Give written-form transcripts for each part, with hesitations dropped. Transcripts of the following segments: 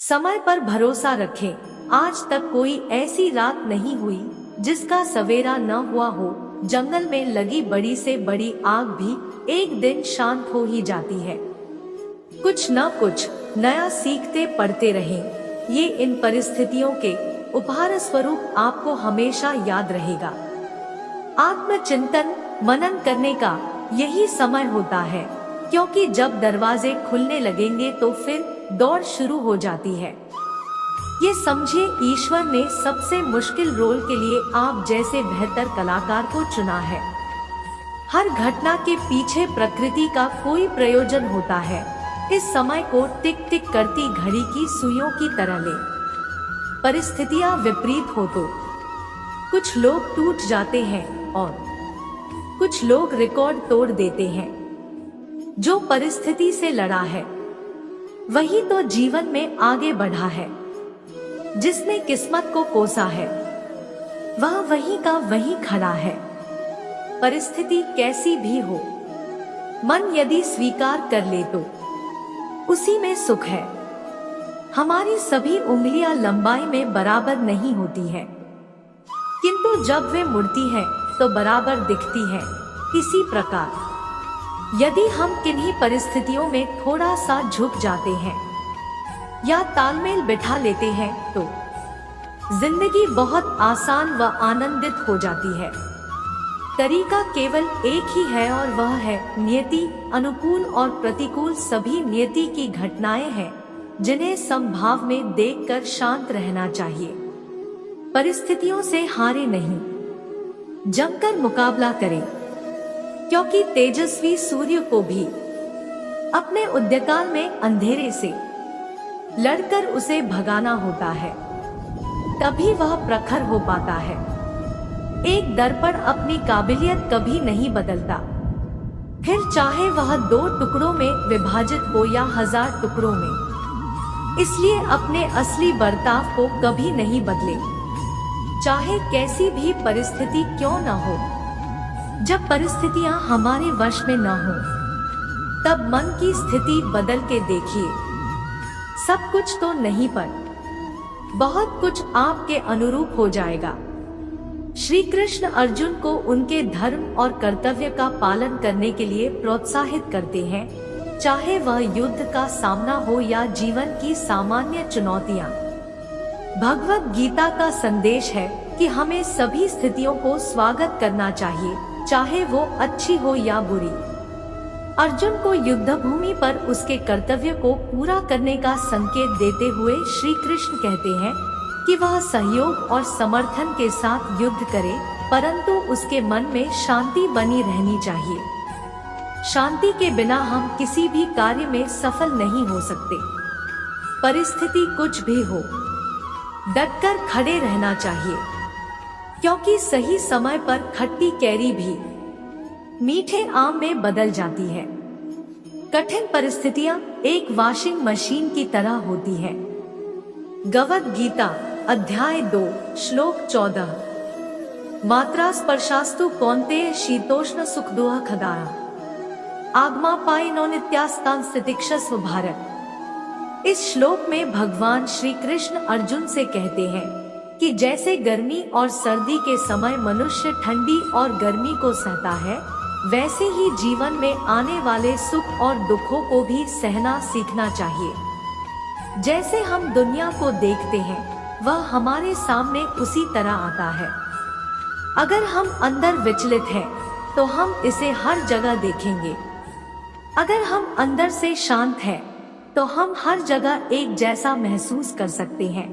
समय पर भरोसा रखें। आज तक कोई ऐसी रात नहीं हुई जिसका सवेरा न हुआ हो। जंगल में लगी बड़ी से बड़ी आग भी एक दिन शांत हो ही जाती है। कुछ न कुछ नया सीखते पढ़ते रहें। ये इन परिस्थितियों के उपहार स्वरूप आपको हमेशा याद रहेगा। आत्मचिंतन मनन करने का यही समय होता है, क्योंकि जब दरवाजे खुलने लगेंगे तो फिर दौड़ शुरू हो जाती है। ये समझिए, ईश्वर ने सबसे मुश्किल रोल के लिए आप जैसे बेहतर कलाकार को चुना है। हर घटना के पीछे प्रकृति का कोई प्रयोजन होता है। इस समय को टिक टिक करती घड़ी की सुइयों की तरह ले। परिस्थितियां विपरीत हो तो कुछ लोग टूट जाते हैं और कुछ लोग रिकॉर्ड तोड़ देते हैं। जो परिस्थिति से लड़ा है वही तो जीवन में आगे बढ़ा है। जिसने किस्मत को कोसा है वह वहीं का वहीं खड़ा है। परिस्थिति कैसी भी हो, मन यदि स्वीकार कर ले तो उसी में सुख है। हमारी सभी उंगलियां लंबाई में बराबर नहीं होती हैं, किंतु जब वे मुड़ती हैं तो बराबर दिखती हैं। इसी प्रकार यदि हम किन्हीं परिस्थितियों में थोड़ा सा झुक जाते हैं या तालमेल बिठा लेते हैं तो जिंदगी बहुत आसान व आनंदित हो जाती है। तरीका केवल एक ही है और वह है नियति। अनुकूल और प्रतिकूल सभी नियति की घटनाएं हैं जिन्हें समभाव में देखकर शांत रहना चाहिए। परिस्थितियों से हारे नहीं, जमकर मुकाबला करें, क्योंकि तेजस्वी सूर्य को भी अपने उदयकाल में अंधेरे से लड़कर उसे भगाना होता है, तभी वह प्रखर हो पाता है। एक दर्पण अपनी काबिलियत कभी नहीं बदलता, फिर चाहे वह 2 टुकड़ों में विभाजित हो या 1000 टुकड़ों में। इसलिए अपने असली बर्ताव को कभी नहीं बदले, चाहे कैसी भी परिस्थिति क्यों न हो। जब परिस्थितियां हमारे वश में न हो तब मन की स्थिति बदल के देखिए। सब कुछ तो नहीं पर बहुत कुछ आपके अनुरूप हो जाएगा। श्री कृष्ण अर्जुन को उनके धर्म और कर्तव्य का पालन करने के लिए प्रोत्साहित करते हैं, चाहे वह युद्ध का सामना हो या जीवन की सामान्य चुनौतियां। भगवत गीता का संदेश है कि हमें सभी स्थितियों को स्वागत करना चाहिए, चाहे वो अच्छी हो या बुरी। अर्जुन को युद्ध भूमि पर उसके कर्तव्य को पूरा करने का संकेत देते हुए श्री कृष्ण कहते हैं कि वह सहयोग और समर्थन के साथ युद्ध करे, परंतु उसके मन में शांति बनी रहनी चाहिए। शांति के बिना हम किसी भी कार्य में सफल नहीं हो सकते। परिस्थिति कुछ भी हो, डटकर खड़े रहना चाहिए, क्योंकि सही समय पर खट्टी कैरी भी मीठे आम में बदल जाती है। कठिन परिस्थितियां एक वॉशिंग मशीन की तरह होती है। भगवद गीता अध्याय 2 श्लोक 14। मात्रा स्पर्शास्तु कौन्तेय शीतोष्ण सुख दुह खदारा आगमापायनो नित्यास्तान स्थितिक्षस्व भारत। इस श्लोक में भगवान श्री कृष्ण अर्जुन से कहते हैं कि जैसे गर्मी और सर्दी के समय मनुष्य ठंडी और गर्मी को सहता है, वैसे ही जीवन में आने वाले सुख और दुखों को भी सहना सीखना चाहिए। जैसे हम दुनिया को देखते हैं वह हमारे सामने उसी तरह आता है। अगर हम अंदर विचलित हैं तो हम इसे हर जगह देखेंगे। अगर हम अंदर से शांत हैं तो हम हर जगह एक जैसा महसूस कर सकते हैं।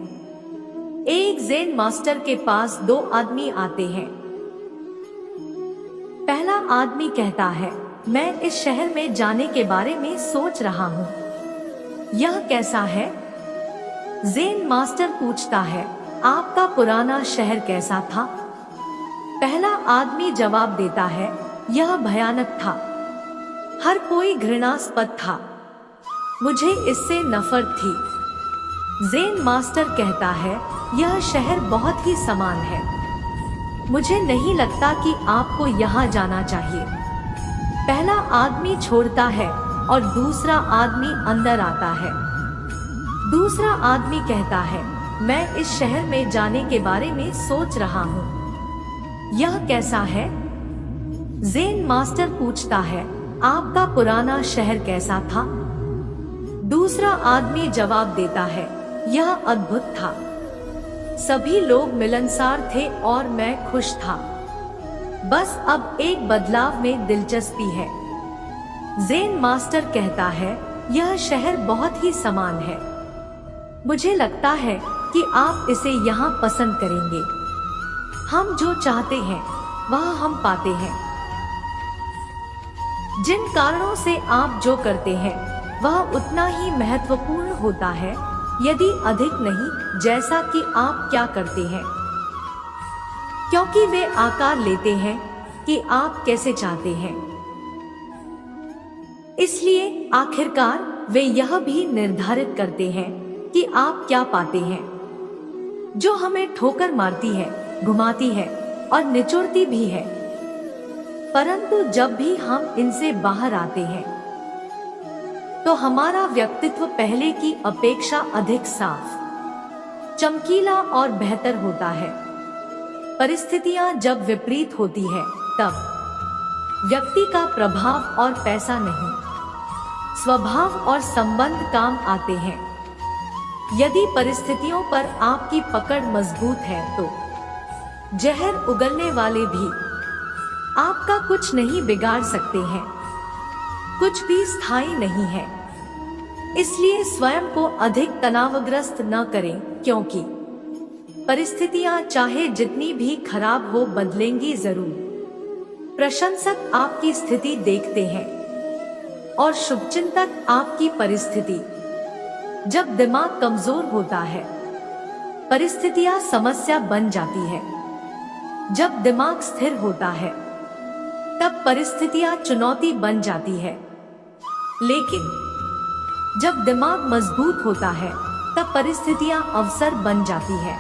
एक ज़ेन मास्टर के पास 2 आदमी आते हैं। पहला आदमी कहता है, मैं इस शहर में जाने के बारे में सोच रहा हूँ, यह कैसा है? ज़ेन मास्टर पूछता है, आपका पुराना शहर कैसा था? पहला आदमी जवाब देता है, यह भयानक था, हर कोई घृणास्पद था, मुझे इससे नफरत थी। ज़ेन मास्टर कहता है, यह शहर बहुत ही समान है, मुझे नहीं लगता कि आपको यहाँ जाना चाहिए। पहला आदमी छोड़ता है और दूसरा आदमी अंदर आता है। दूसरा आदमी कहता है, मैं इस शहर में जाने के बारे में सोच रहा हूँ। यह कैसा है? ज़ेन मास्टर पूछता है, आपका पुराना शहर कैसा था? दूसरा आदमी जवाब देता है, यह अद्भुत था। सभी लोग मिलनसार थे और मैं खुश था। बस अब एक बदलाव में दिलचस्पी है। ज़ेन मास्टर कहता है, यह शहर बहुत ही समान है। मुझे लगता है कि आप इसे यहाँ पसंद करेंगे। हम जो चाहते हैं वह हम पाते हैं। जिन कारणों से आप जो करते हैं वह उतना ही महत्वपूर्ण होता है, यदि अधिक नहीं, जैसा कि आप क्या करते हैं, क्योंकि वे आकार लेते हैं कि आप कैसे चाहते हैं। इसलिए आखिरकार वे यह भी निर्धारित करते हैं कि आप क्या पाते हैं। जो हमें ठोकर मारती है, घुमाती है और निचोड़ती भी है, परंतु जब भी हम इनसे बाहर आते हैं तो हमारा व्यक्तित्व पहले की अपेक्षा अधिक साफ, चमकीला और बेहतर होता है। परिस्थितियां जब विपरीत होती है तब व्यक्ति का प्रभाव और पैसा नहीं, स्वभाव और संबंध काम आते हैं। यदि परिस्थितियों पर आपकी पकड़ मजबूत है तो जहर उगलने वाले भी आपका कुछ नहीं बिगाड़ सकते हैं। कुछ भी स्थायी नहीं है। इसलिए स्वयं को अधिक तनावग्रस्त न करें, क्योंकि परिस्थितियां चाहे जितनी भी खराब हो बदलेंगी जरूर। प्रशंसक आपकी स्थिति देखते हैं और शुभचिंतक आपकी परिस्थिति। जब दिमाग कमजोर होता है, परिस्थितियां समस्या बन जाती है। जब दिमाग स्थिर होता है, तब परिस्थितियां चुनौती बन जाती है। लेकिन जब दिमाग मजबूत होता है, तब परिस्थितियां अवसर बन जाती है।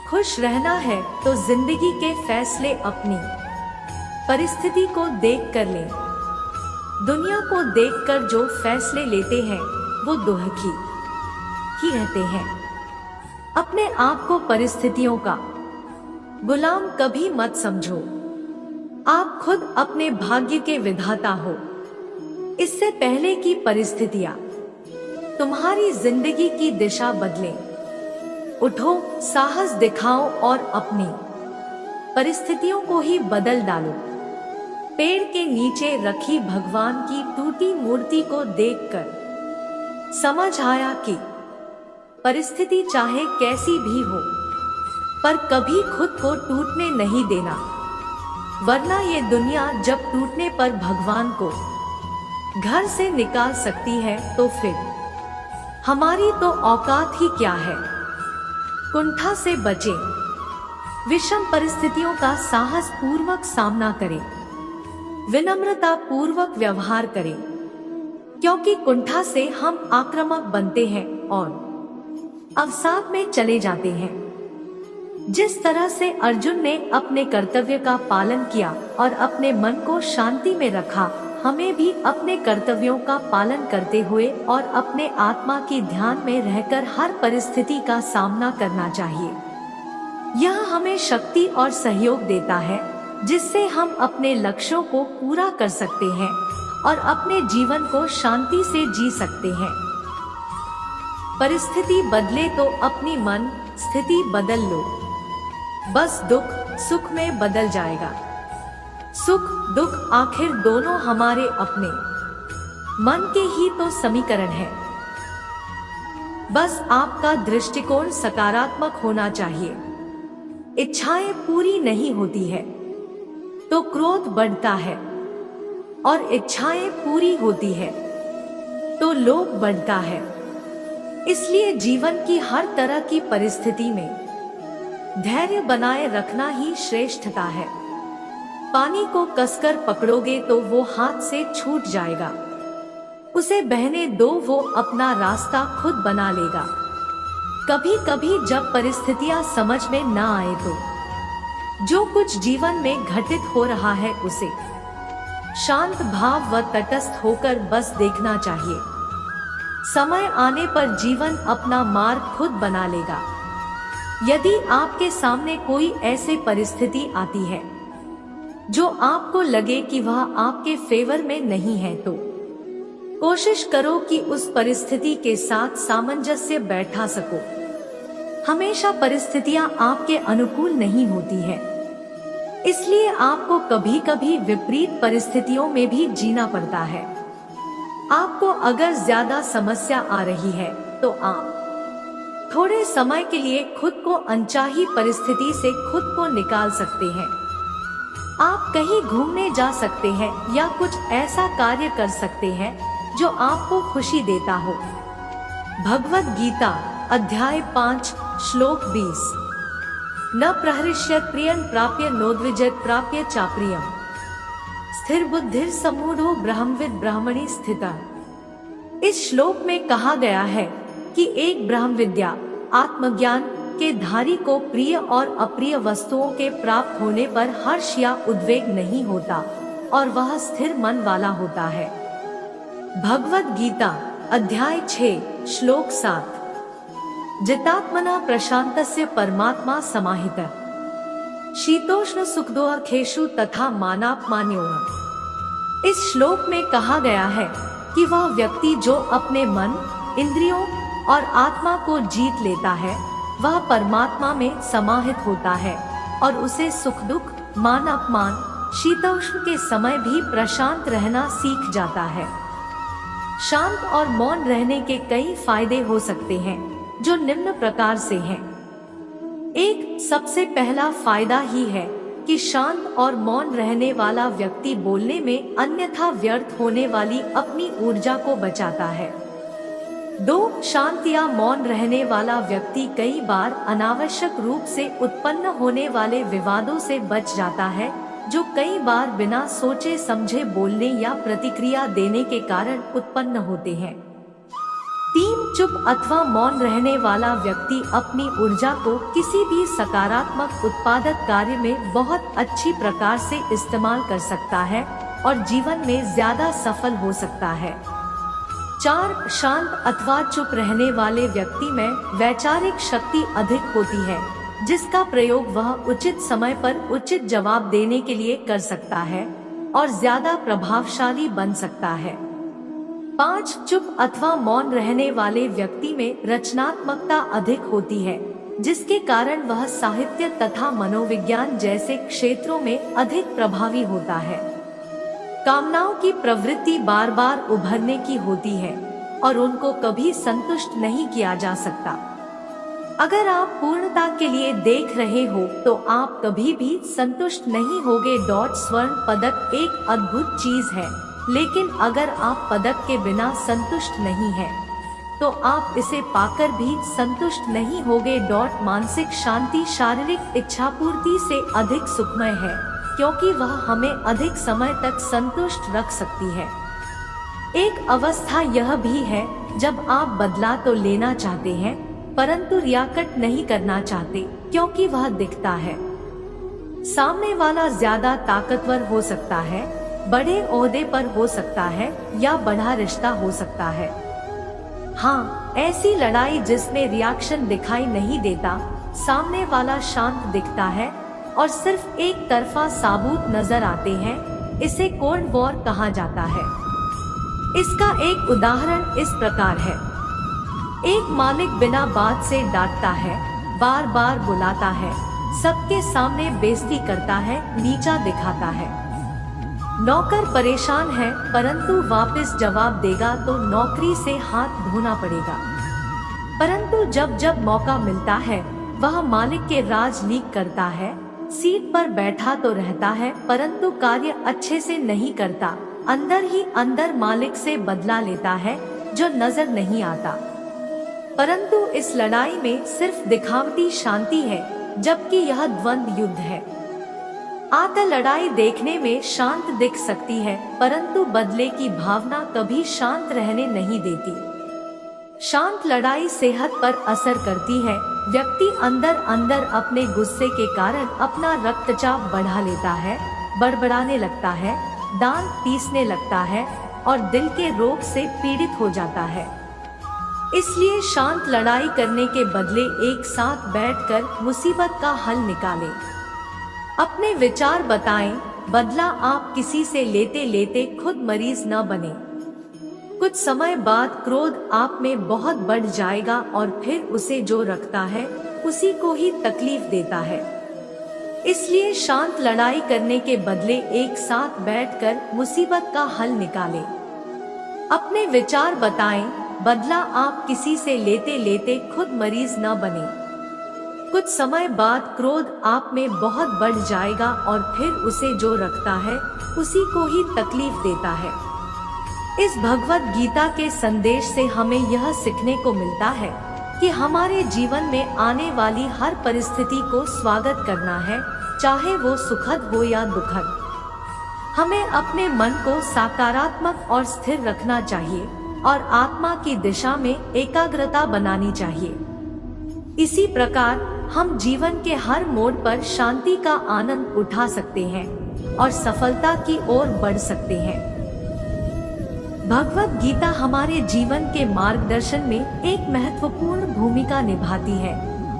खुश रहना है तो जिंदगी के फैसले अपनी परिस्थिति को देख कर लें। दुनिया को देखकर जो फैसले लेते हैं वो दुखी ही रहते हैं। अपने आप को परिस्थितियों का गुलाम कभी मत समझो। आप खुद अपने भाग्य के विधाता हो। इससे पहले कि परिस्थितियां तुम्हारी जिंदगी की दिशा बदलें, उठो, साहस दिखाओ और अपनी परिस्थितियों को ही बदल डालो। पेड़ के नीचे रखी भगवान की टूटी मूर्ति को देखकर समझ आया कि परिस्थिति चाहे कैसी भी हो, पर कभी खुद को टूटने नहीं देना, वरना ये दुनिया जब टूटने पर भगवान को घर से निकाल सकती है तो फिर हमारी तो औकात ही क्या है। कुंठा से बचें। विषम परिस्थितियों का साहस पूर्वक सामना करें। विनम्रता पूर्वक व्यवहार करें, क्योंकि कुंठा से हम आक्रामक बनते हैं और अवसाद में चले जाते हैं। जिस तरह से अर्जुन ने अपने कर्तव्य का पालन किया और अपने मन को शांति में रखा, हमें भी अपने कर्तव्यों का पालन करते हुए और अपने आत्मा की ध्यान में रहकर हर परिस्थिति का सामना करना चाहिए। यह हमें शक्ति और सहयोग देता है, जिससे हम अपने लक्ष्यों को पूरा कर सकते हैं और अपने जीवन को शांति से जी सकते हैं। परिस्थिति बदले तो अपनी मन स्थिति बदल लो। बस दुख सुख में बदल जाएगा। सुख दुख आखिर दोनों हमारे अपने मन के ही तो समीकरण है। बस आपका दृष्टिकोण सकारात्मक होना चाहिए। इच्छाएं पूरी नहीं होती है तो क्रोध बढ़ता है, और इच्छाएं पूरी होती है तो लोभ बढ़ता है। इसलिए जीवन की हर तरह की परिस्थिति में धैर्य बनाए रखना ही श्रेष्ठता है। पानी को कसकर पकड़ोगे तो वो हाथ से छूट जाएगा। उसे बहने दो, वो अपना रास्ता खुद बना लेगा। कभी कभी जब परिस्थितियां समझ में ना आए तो जो कुछ जीवन में घटित हो रहा है उसे शांत भाव व तटस्थ होकर बस देखना चाहिए। समय आने पर जीवन अपना मार्ग खुद बना लेगा। यदि आपके सामने कोई ऐसी परिस्थिति आती है जो आपको लगे कि वह आपके फेवर में नहीं है, तो कोशिश करो कि उस परिस्थिति के साथ सामंजस्य बैठा सको। हमेशा परिस्थितियां आपके अनुकूल नहीं होती है, इसलिए आपको कभी कभी विपरीत परिस्थितियों में भी जीना पड़ता है। आपको अगर ज्यादा समस्या आ रही है तो आप थोड़े समय के लिए खुद को अनचाही परिस्थिति से खुद को निकाल सकते हैं। आप कहीं घूमने जा सकते हैं या कुछ ऐसा कार्य कर सकते हैं जो आपको खुशी देता हो। भगवद गीता अध्याय 5 श्लोक 20। न प्रहृष्यत् प्रियं प्राप्य नोद्विजत् प्राप्य चाप्रियम् स्थिर बुद्धिर समूढ़ो ब्रह्मविद ब्रह्मणि स्थितः। इस श्लोक में कहा गया है कि एक ब्रह्म विद्या आत्मज्ञान के धारी को प्रिय और अप्रिय वस्तुओं के प्राप्त होने पर हर्ष या उद्वेग नहीं होता और वह स्थिर मन वाला होता है। भगवद गीता अध्याय 6 श्लोक 7। जितात्मना प्रशांतस्य परमात्मा समाहितः शीतोष्ण सुखदुःखेषु तथा मानापमानयोः। इस श्लोक में कहा गया है कि वह व्यक्ति जो अपने मन, इंद्रियों और आत्मा को जीत लेता है वह परमात्मा में समाहित होता है और उसे सुख दुख, मान अपमान, शीतोष्ण के समय भी प्रशांत रहना सीख जाता है। शांत और मौन रहने के कई फायदे हो सकते हैं जो निम्न प्रकार से हैं। एक सबसे पहला फायदा ही है कि शांत और मौन रहने वाला व्यक्ति बोलने में अन्यथा व्यर्थ होने वाली अपनी ऊर्जा को बचाता है। 2 शांत या मौन रहने वाला व्यक्ति कई बार अनावश्यक रूप से उत्पन्न होने वाले विवादों से बच जाता है जो कई बार बिना सोचे समझे बोलने या प्रतिक्रिया देने के कारण उत्पन्न होते हैं। 3 चुप अथवा मौन रहने वाला व्यक्ति अपनी ऊर्जा को किसी भी सकारात्मक उत्पादक कार्य में बहुत अच्छी प्रकार से इस्तेमाल कर सकता है और जीवन में ज्यादा सफल हो सकता है। 4 शांत अथवा चुप रहने वाले व्यक्ति में वैचारिक शक्ति अधिक होती है जिसका प्रयोग वह उचित समय पर उचित जवाब देने के लिए कर सकता है और ज्यादा प्रभावशाली बन सकता है। 5 चुप अथवा मौन रहने वाले व्यक्ति में रचनात्मकता अधिक होती है जिसके कारण वह साहित्य तथा मनोविज्ञान जैसे क्षेत्रों में अधिक प्रभावी होता है। कामनाओं की प्रवृत्ति बार बार उभरने की होती है और उनको कभी संतुष्ट नहीं किया जा सकता। अगर आप पूर्णता के लिए देख रहे हो तो आप कभी भी संतुष्ट नहीं होगे। स्वर्ण पदक एक अद्भुत चीज है, लेकिन अगर आप पदक के बिना संतुष्ट नहीं हैं, तो आप इसे पाकर भी संतुष्ट नहीं होगे। मानसिक शांति शारीरिक इच्छापूर्ति से अधिक सुखमय है क्योंकि वह हमें अधिक समय तक संतुष्ट रख सकती है। एक अवस्था यह भी है जब आप बदला तो लेना चाहते हैं परंतु रियाकट नहीं करना चाहते क्योंकि वह दिखता है। सामने वाला ज्यादा ताकतवर हो सकता है, बड़े ओहदे पर हो सकता है या बड़ा रिश्ता हो सकता है। हाँ, ऐसी लड़ाई जिसमें रिएक्शन दिखाई नहीं देता, सामने वाला शांत दिखता है और सिर्फ एक तरफा साबूत नजर आते हैं, इसे कोल्ड वॉर कहा जाता है। इसका एक उदाहरण इस प्रकार है। एक मालिक बिना बात से डांटता है, बार बार बुलाता है, सबके सामने बेइज्जती करता है, नीचा दिखाता है। नौकर परेशान है परंतु वापस जवाब देगा तो नौकरी से हाथ धोना पड़ेगा। परंतु जब जब मौका मिलता है वह मालिक के राज लीक करता है, सीट पर बैठा तो रहता है परंतु कार्य अच्छे से नहीं करता, अंदर ही अंदर मालिक से बदला लेता है जो नजर नहीं आता। परंतु इस लड़ाई में सिर्फ दिखावटी शांति है जबकि यह द्वंद्व युद्ध है। लड़ाई देखने में शांत दिख सकती है परंतु बदले की भावना कभी शांत रहने नहीं देती। शांत लड़ाई सेहत पर असर करती है। व्यक्ति अंदर अंदर अपने गुस्से के कारण अपना रक्तचाप बढ़ा लेता है, बड़बड़ाने लगता है, दांत पीसने लगता है और दिल के रोग से पीड़ित हो जाता है। इसलिए शांत लड़ाई करने के बदले एक साथ बैठकर मुसीबत का हल निकालें। अपने विचार बताएं, बदला आप किसी से लेते लेते खुद मरीज न बने। कुछ समय बाद क्रोध आप में बहुत बढ़ जाएगा और फिर उसे जो रखता है उसी को ही तकलीफ देता है। इसलिए शांत लड़ाई करने के बदले एक साथ बैठकर मुसीबत का हल निकालें। अपने विचार बताएं, बदला आप किसी से लेते लेते खुद मरीज न बने। कुछ समय बाद क्रोध आप में बहुत बढ़ जाएगा और फिर उसे जो रखता है उसी को ही तकलीफ देता है। इस भगवत गीता के संदेश से हमें यह सीखने को मिलता है कि हमारे जीवन में आने वाली हर परिस्थिति को स्वागत करना है, चाहे वो सुखद हो या दुखद। हमें अपने मन को सकारात्मक और स्थिर रखना चाहिए और आत्मा की दिशा में एकाग्रता बनानी चाहिए। इसी प्रकार हम जीवन के हर मोड़ पर शांति का आनंद उठा सकते हैं और सफलता की ओर बढ़ सकते हैं। भगवत गीता हमारे जीवन के मार्गदर्शन में एक महत्वपूर्ण भूमिका निभाती है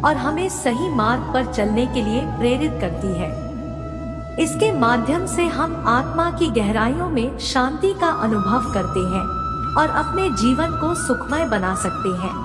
और हमें सही मार्ग पर चलने के लिए प्रेरित करती है। इसके माध्यम से हम आत्मा की गहराइयों में शांति का अनुभव करते हैं और अपने जीवन को सुखमय बना सकते हैं।